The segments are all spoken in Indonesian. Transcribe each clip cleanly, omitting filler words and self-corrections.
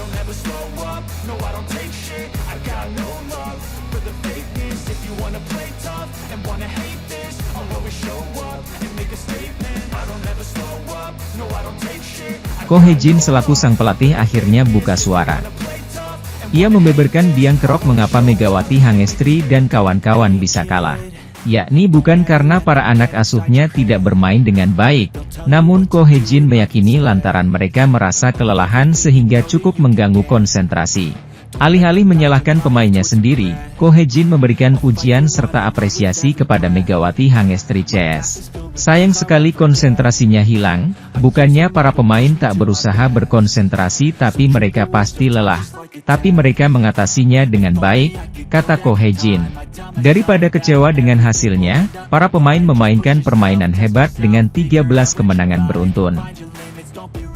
don't ever slow up, no I don't take shit, I got no love for the fakeness. If you wanna play tough and wanna hate this, I'll always show up and make a statement. I don't ever slow up, no I don't take shit. Ko Hye-jin selaku sang pelatih akhirnya buka suara. Ia membeberkan biang kerok mengapa Megawati Hangestri dan kawan-kawan bisa kalah. Yakni bukan karena para anak asuhnya tidak bermain dengan baik, namun Ko Hye-jin meyakini lantaran mereka merasa kelelahan sehingga cukup mengganggu konsentrasi. Alih-alih menyalahkan pemainnya sendiri, Ko Hye-jin memberikan pujian serta apresiasi kepada Megawati Hangestri CS. Sayang sekali konsentrasinya hilang, bukannya para pemain tak berusaha berkonsentrasi tapi mereka pasti lelah. Tapi mereka mengatasinya dengan baik, kata Ko Hye-jin. Daripada kecewa dengan hasilnya, para pemain memainkan permainan hebat dengan 13 kemenangan beruntun.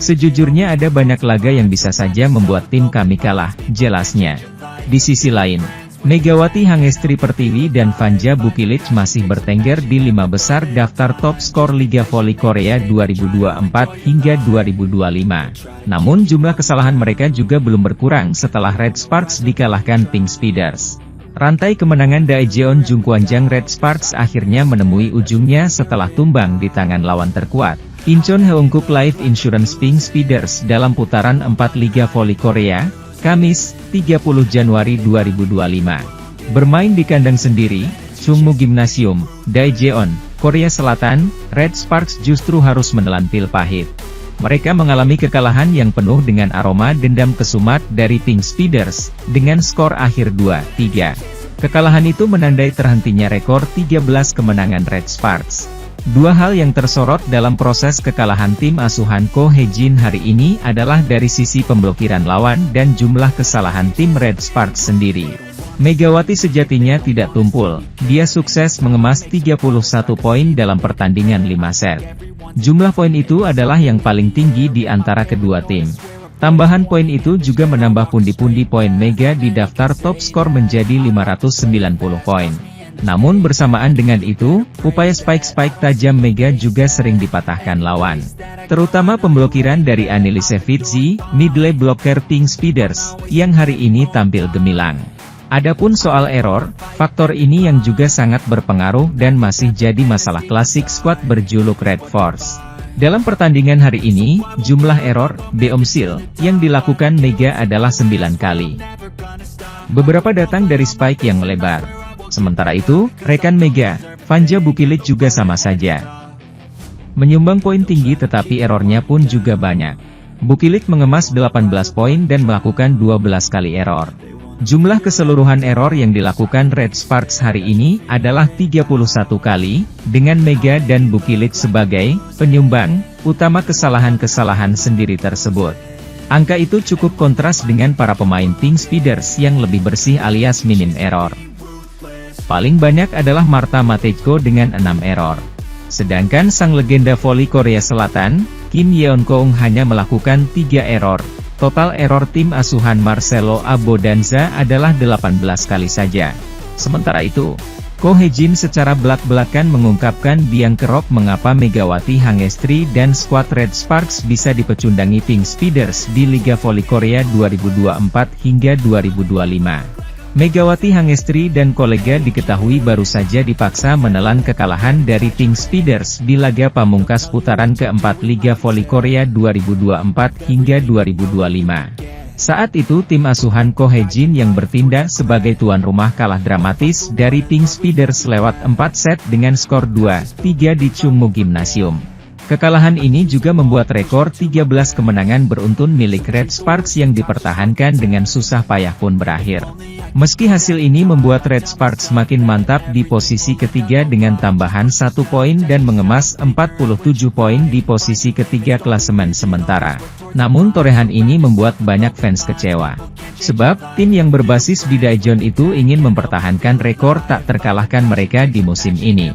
Sejujurnya ada banyak laga yang bisa saja membuat tim kami kalah, jelasnya. Di sisi lain, Megawati Hangestri Pertiwi dan Vanja Bukilic masih bertengger di 5 besar daftar top skor Liga Voli Korea 2024 hingga 2025. Namun jumlah kesalahan mereka juga belum berkurang setelah Red Sparks dikalahkan Pink Speeders. Rantai kemenangan Daejeon Jungkwanjang Red Sparks akhirnya menemui ujungnya setelah tumbang di tangan lawan terkuat, Incheon Heungkuk Life Insurance Pink Speeders dalam putaran 4 Liga Voli Korea, Kamis, 30 Januari 2025. Bermain di kandang sendiri, Chungmu Gymnasium, Daejeon, Korea Selatan, Red Sparks justru harus menelan pil pahit. Mereka mengalami kekalahan yang penuh dengan aroma dendam kesumat dari Pink Speeders, dengan skor akhir 2-3. Kekalahan itu menandai terhentinya rekor 13 kemenangan Red Sparks. Dua hal yang tersorot dalam proses kekalahan tim asuhan Ko Hye-jin hari ini adalah dari sisi pemblokiran lawan dan jumlah kesalahan tim Red Sparks sendiri. Megawati sejatinya tidak tumpul, dia sukses mengemas 31 poin dalam pertandingan 5 set. Jumlah poin itu adalah yang paling tinggi di antara kedua tim. Tambahan poin itu juga menambah pundi-pundi poin Mega di daftar top skor menjadi 590 poin. Namun bersamaan dengan itu, upaya spike-spike tajam Mega juga sering dipatahkan lawan. Terutama pemblokiran dari Anneliese Fitzy, middle blocker Pink Speeders, yang hari ini tampil gemilang. Adapun soal error, faktor ini yang juga sangat berpengaruh dan masih jadi masalah klasik skuad berjuluk Red Force. Dalam pertandingan hari ini, jumlah error, Beomsil, yang dilakukan Mega adalah 9 kali. Beberapa datang dari spike yang melebar. Sementara itu, rekan Mega, Vanja Bukilic juga sama saja. Menyumbang poin tinggi tetapi errornya pun juga banyak. Bukilic mengemas 18 poin dan melakukan 12 kali error. Jumlah keseluruhan error yang dilakukan Red Sparks hari ini adalah 31 kali, dengan Mega dan Bukilic sebagai penyumbang utama kesalahan-kesalahan sendiri tersebut. Angka itu cukup kontras dengan para pemain Pink Speeders yang lebih bersih alias minim error. Paling banyak adalah Marta Matejko dengan 6 error. Sedangkan sang legenda voli Korea Selatan, Kim Yeon-keung hanya melakukan 3 error. Total error tim asuhan Marcelo Abodanza adalah 18 kali saja. Sementara itu, Ko Hye-jin secara belak-belakan mengungkapkan biang kerok mengapa Megawati Hangestri dan skuad Red Sparks bisa dipecundangi Pink Speeders di Liga Voli Korea 2024 hingga 2025. Megawati Hangestri dan kolega diketahui baru saja dipaksa menelan kekalahan dari Pink Speeders di laga pamungkas putaran keempat Liga Voli Korea 2024 hingga 2025. Saat itu tim asuhan Ko Hye-jin yang bertindak sebagai tuan rumah kalah dramatis dari Pink Speeders lewat 4 set dengan skor 2-3 di Chungmu Gymnasium. Kekalahan ini juga membuat rekor 13 kemenangan beruntun milik Red Sparks yang dipertahankan dengan susah payah pun berakhir. Meski hasil ini membuat Red Sparks makin mantap di posisi ketiga dengan tambahan 1 poin dan mengemas 47 poin di posisi ketiga klasemen sementara. Namun torehan ini membuat banyak fans kecewa. Sebab, tim yang berbasis di Daejeon itu ingin mempertahankan rekor tak terkalahkan mereka di musim ini.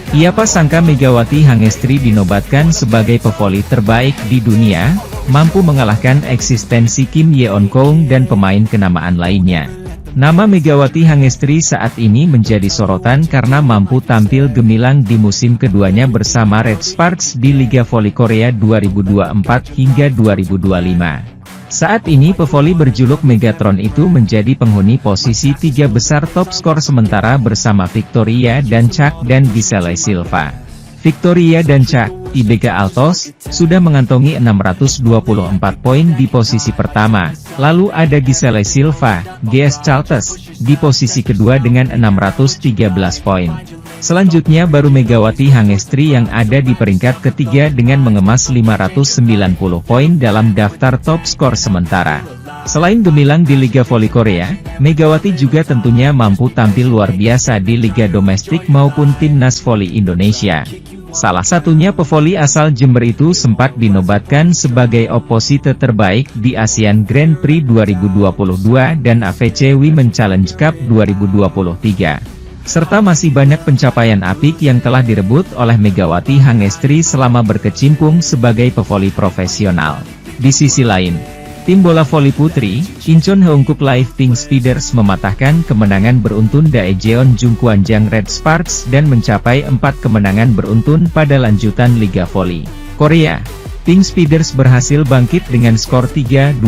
Siapa sangka Megawati Hangestri dinobatkan sebagai pevoli terbaik di dunia, mampu mengalahkan eksistensi Kim Yeon-keung dan pemain kenamaan lainnya. Nama Megawati Hangestri saat ini menjadi sorotan karena mampu tampil gemilang di musim keduanya bersama Red Sparks di Liga Voli Korea 2024 hingga 2025. Saat ini pevoli berjuluk Megatron itu menjadi penghuni posisi 3 besar top skor sementara bersama Victoria dan Chuck dan Giselle Silva. Victoria dan Chuck, IBK Altos, sudah mengantongi 624 poin di posisi pertama, lalu ada Giselle Silva, GS Charles, di posisi kedua dengan 613 poin. Selanjutnya baru Megawati Hangestri yang ada di peringkat ketiga dengan mengemas 590 poin dalam daftar top skor sementara. Selain gemilang di Liga Voli Korea, Megawati juga tentunya mampu tampil luar biasa di Liga Domestik maupun Timnas Voli Indonesia. Salah satunya pevoli asal Jember itu sempat dinobatkan sebagai oposite terbaik di ASEAN Grand Prix 2022 dan AVC Women Challenge Cup 2023. Serta masih banyak pencapaian apik yang telah direbut oleh Megawati Hangestri selama berkecimpung sebagai pevoli profesional. Di sisi lain, tim bola voli putri, Incheon Heungkuk Live Pink Speeders mematahkan kemenangan beruntun Daejeon Jungkwanjang Red Sparks dan mencapai 4 kemenangan beruntun pada lanjutan Liga Voli Korea. Pink Speeders berhasil bangkit dengan skor 3-2,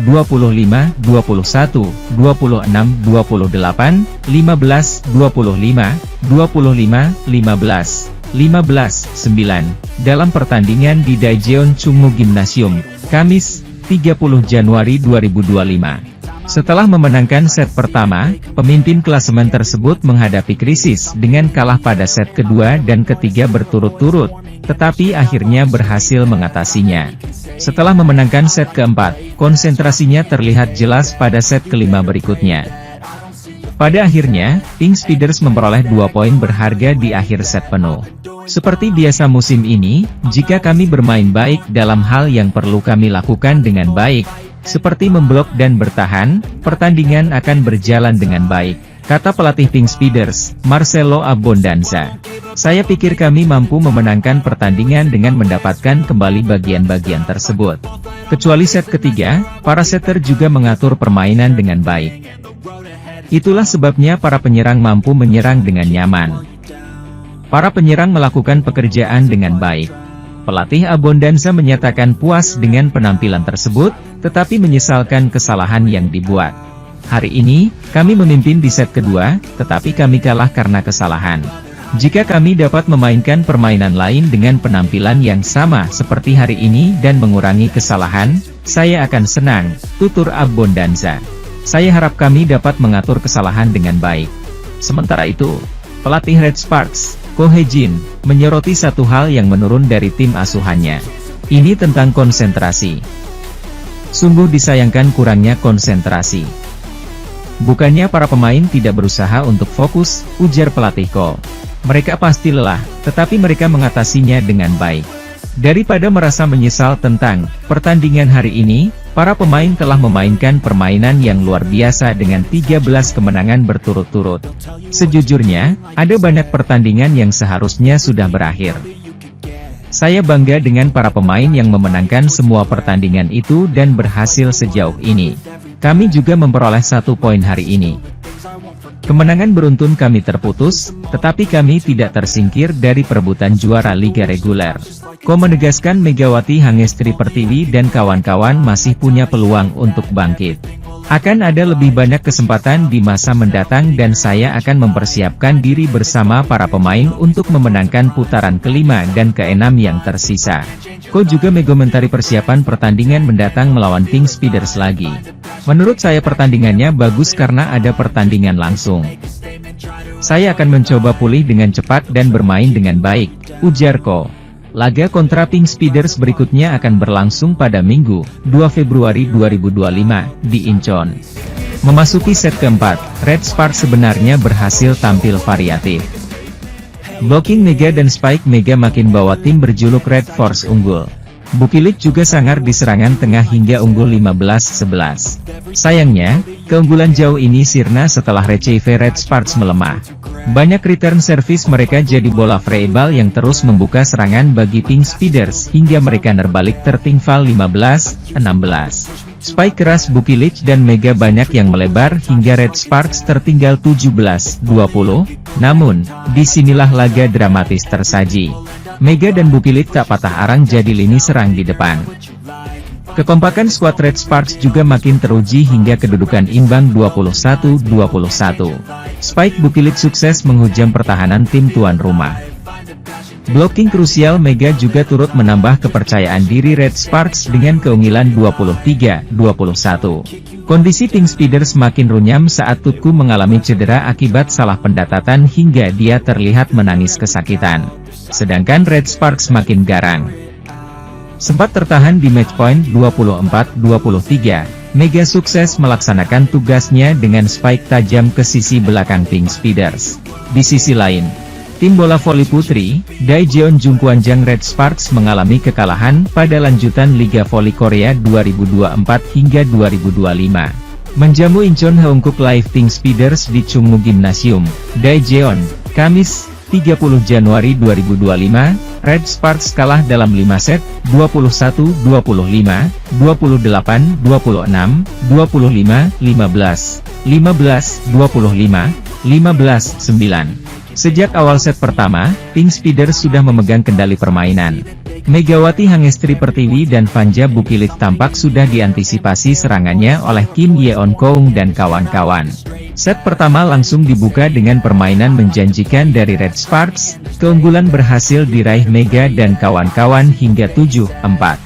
25-21, 26-28, 15-25, 25-15, 15-9, dalam pertandingan di Daejeon Chungmu Gymnasium, Kamis, 30 Januari 2025. Setelah memenangkan set pertama, pemimpin klasemen tersebut menghadapi krisis dengan kalah pada set kedua dan ketiga berturut-turut, tetapi akhirnya berhasil mengatasinya. Setelah memenangkan set keempat, konsentrasinya terlihat jelas pada set kelima berikutnya. Pada akhirnya, Pink Speeders memperoleh 2 poin berharga di akhir set penuh. Seperti biasa musim ini, jika kami bermain baik dalam hal yang perlu kami lakukan dengan baik, seperti memblok dan bertahan, pertandingan akan berjalan dengan baik, kata pelatih Pink Speeders, Marcelo Abondanza. Saya pikir kami mampu memenangkan pertandingan dengan mendapatkan kembali bagian-bagian tersebut. Kecuali set ketiga, para setter juga mengatur permainan dengan baik. Itulah sebabnya para penyerang mampu menyerang dengan nyaman. Para penyerang melakukan pekerjaan dengan baik. Pelatih Abondanza menyatakan puas dengan penampilan tersebut, tetapi menyesalkan kesalahan yang dibuat. Hari ini, kami memimpin di set kedua, tetapi kami kalah karena kesalahan. Jika kami dapat memainkan permainan lain dengan penampilan yang sama seperti hari ini dan mengurangi kesalahan, saya akan senang, tutur Abondanza. Saya harap kami dapat mengatur kesalahan dengan baik. Sementara itu, pelatih Red Sparks, Ko Hye-jin, menyoroti satu hal yang menurun dari tim asuhannya. Ini tentang konsentrasi. Sungguh disayangkan kurangnya konsentrasi. Bukannya para pemain tidak berusaha untuk fokus, ujar pelatih Ko. Mereka pasti lelah, tetapi mereka mengatasinya dengan baik. Daripada merasa menyesal tentang pertandingan hari ini, para pemain telah memainkan permainan yang luar biasa dengan 13 kemenangan berturut-turut. Sejujurnya, ada banyak pertandingan yang seharusnya sudah berakhir. Saya bangga dengan para pemain yang memenangkan semua pertandingan itu dan berhasil sejauh ini. Kami juga memperoleh 1 poin hari ini. Kemenangan beruntun kami terputus, tetapi kami tidak tersingkir dari perebutan juara liga reguler. Ko menegaskan Megawati Hangestri Pertiwi dan kawan-kawan masih punya peluang untuk bangkit. Akan ada lebih banyak kesempatan di masa mendatang dan saya akan mempersiapkan diri bersama para pemain untuk memenangkan putaran kelima dan keenam yang tersisa. Ko juga mengomentari persiapan pertandingan mendatang melawan Pink Speeders lagi. Menurut saya pertandingannya bagus karena ada pertandingan langsung. Saya akan mencoba pulih dengan cepat dan bermain dengan baik, ujar Ko. Laga kontra Pink Speeders berikutnya akan berlangsung pada Minggu, 2 Februari 2025, di Incheon. Memasuki set keempat, Red Sparks sebenarnya berhasil tampil variatif. Blocking Mega dan Spike Mega makin bawa tim berjuluk Red Force unggul. Bukilik juga sangar di serangan tengah hingga unggul 15-11. Sayangnya, keunggulan jauh ini sirna setelah receive Red Sparks melemah. Banyak return service mereka jadi bola freeball yang terus membuka serangan bagi Pink Speeders hingga mereka nerbalik tertinggal 15-16. Spike keras Bukilik dan Mega banyak yang melebar hingga Red Sparks tertinggal 17-20. Namun, disinilah laga dramatis tersaji. Mega dan Bukilik tak patah arang jadi lini serang di depan. Kekompakan skuad Red Sparks juga makin teruji hingga kedudukan imbang 21-21. Spike Bukilit sukses menghujam pertahanan tim tuan rumah. Blocking krusial Mega juga turut menambah kepercayaan diri Red Sparks dengan keunggulan 23-21. Kondisi Pink Speeders makin runyam saat Tutku mengalami cedera akibat salah pendapatan hingga dia terlihat menangis kesakitan. Sedangkan Red Sparks makin garang. Sempat tertahan di match point 24-23, Mega sukses melaksanakan tugasnya dengan spike tajam ke sisi belakang Pink Speeders. Di sisi lain, tim bola voli putri, Daejeon Jungkwanjang Red Sparks mengalami kekalahan pada lanjutan Liga Voli Korea 2024 hingga 2025. Menjamu Incheon Heungkuk Live Pink Speeders di Chungmu Gymnasium, Daejeon, Kamis, 30 Januari 2025, Red Sparks kalah dalam 5 set, 21-25, 28-26, 25-15, 15-25, 15-9. Sejak awal set pertama, Pink Speeders sudah memegang kendali permainan. Megawati Hangestri Pertiwi dan Vanja Bukilit tampak sudah diantisipasi serangannya oleh Kim Yeon Koung dan kawan-kawan. Set pertama langsung dibuka dengan permainan menjanjikan dari Red Sparks, keunggulan berhasil diraih Mega dan kawan-kawan hingga 7-4.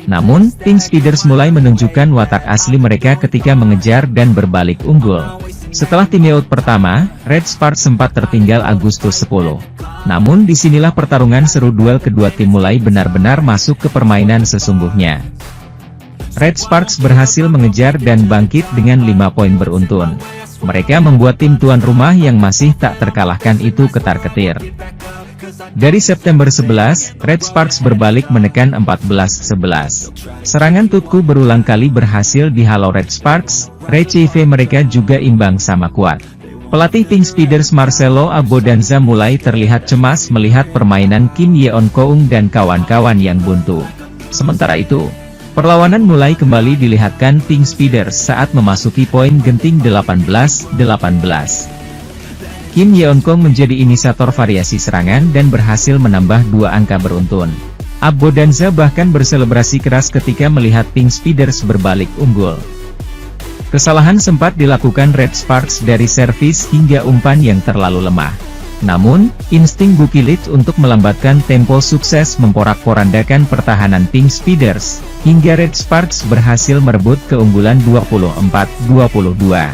Namun, Pink Speeders mulai menunjukkan watak asli mereka ketika mengejar dan berbalik unggul. Setelah timeout pertama, Red Sparks sempat tertinggal Agustus 10. Namun disinilah pertarungan seru duel kedua tim mulai benar-benar masuk ke permainan sesungguhnya. Red Sparks berhasil mengejar dan bangkit dengan 5 poin beruntun. Mereka membuat tim tuan rumah yang masih tak terkalahkan itu ketar-ketir. Dari September 11, Red Sparks berbalik menekan 14-11. Serangan Tutku berulang kali berhasil dihalau Red Sparks, RCV mereka juga imbang sama kuat. Pelatih Pink Speeders Marcelo Abodanza mulai terlihat cemas melihat permainan Kim Yeon Koung dan kawan-kawan yang buntu. Sementara itu, perlawanan mulai kembali dilihatkan Pink Speeders saat memasuki poin genting 18-18. Kim Yeon Koung menjadi inisiator variasi serangan dan berhasil menambah 2 angka beruntun. Abodanza bahkan berselebrasi keras ketika melihat Pink Speeders berbalik unggul. Kesalahan sempat dilakukan Red Sparks dari servis hingga umpan yang terlalu lemah. Namun, insting Bukilit untuk melambatkan tempo sukses memporak-porandakan pertahanan Pink Speeders, hingga Red Sparks berhasil merebut keunggulan 24-22.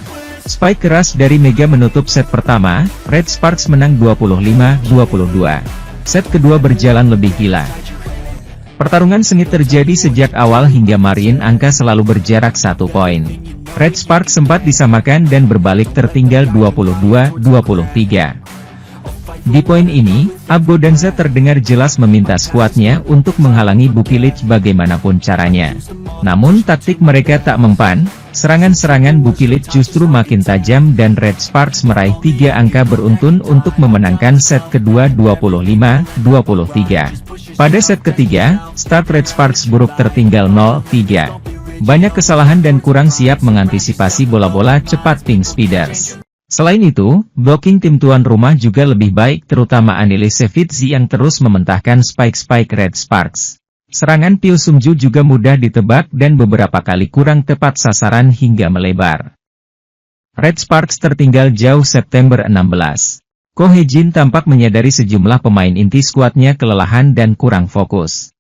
Spike keras dari Mega menutup set pertama, Red Sparks menang 25-22. Set kedua berjalan lebih gila. Pertarungan sengit terjadi sejak awal hingga Marine angka selalu berjarak 1 poin. Red Sparks sempat disamakan dan berbalik tertinggal 22-23. Di poin ini, Abodanza terdengar jelas meminta skuadnya untuk menghalangi Bukilit bagaimanapun caranya. Namun taktik mereka tak mempan, serangan-serangan Bukilit justru makin tajam dan Red Sparks meraih 3 angka beruntun untuk memenangkan set kedua 25-23. Pada set ketiga, start Red Sparks buruk tertinggal 0-3. Banyak kesalahan dan kurang siap mengantisipasi bola-bola cepat Pink Speeders. Selain itu, blocking tim tuan rumah juga lebih baik terutama Anilesevitzi yang terus mementahkan spike-spike Red Sparks. Serangan Pyo Sungju juga mudah ditebak dan beberapa kali kurang tepat sasaran hingga melebar. Red Sparks tertinggal jauh September 16. Ko Hye-jin tampak menyadari sejumlah pemain inti skuadnya kelelahan dan kurang fokus.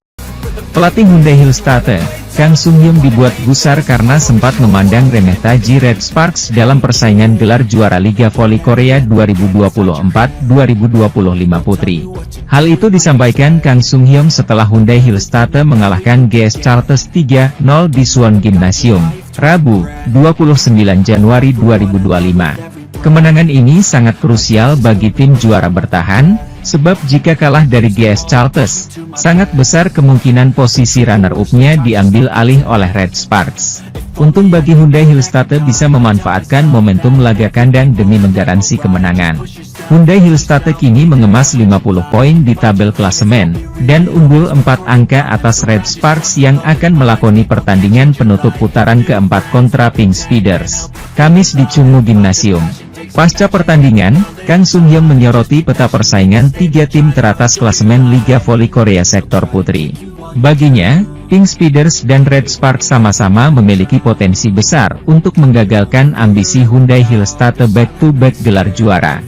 Pelatih Hyundai Hillstatte, Kang Sung-hyun dibuat gusar karena sempat memandang remeh taji Red Sparks dalam persaingan gelar juara Liga Voli Korea 2024-2025 Putri. Hal itu disampaikan Kang Sung-hyun setelah Hyundai Hillstatte mengalahkan GS Chartres 3-0 di Suwon Gymnasium, Rabu, 29 Januari 2025. Kemenangan ini sangat krusial bagi tim juara bertahan, sebab jika kalah dari GS Chartres, sangat besar kemungkinan posisi runner-up-nya diambil alih oleh Red Sparks. Untung bagi Hyundai Hillstatte bisa memanfaatkan momentum laga kandang demi menggaransi kemenangan. Hyundai Hillstatte kini mengemas 50 poin di tabel klasemen, dan unggul 4 angka atas Red Sparks yang akan melakoni pertandingan penutup putaran keempat kontra Pink Speeders, Kamis di Chungmu Gymnasium. Pasca pertandingan, Kang Sung-hyun menyoroti peta persaingan 3 tim teratas klasemen Liga Voli Korea sektor putri. Baginya, Pink Speeders dan Red Spark sama-sama memiliki potensi besar untuk menggagalkan ambisi Hyundai Hillstate back-to-back gelar juara.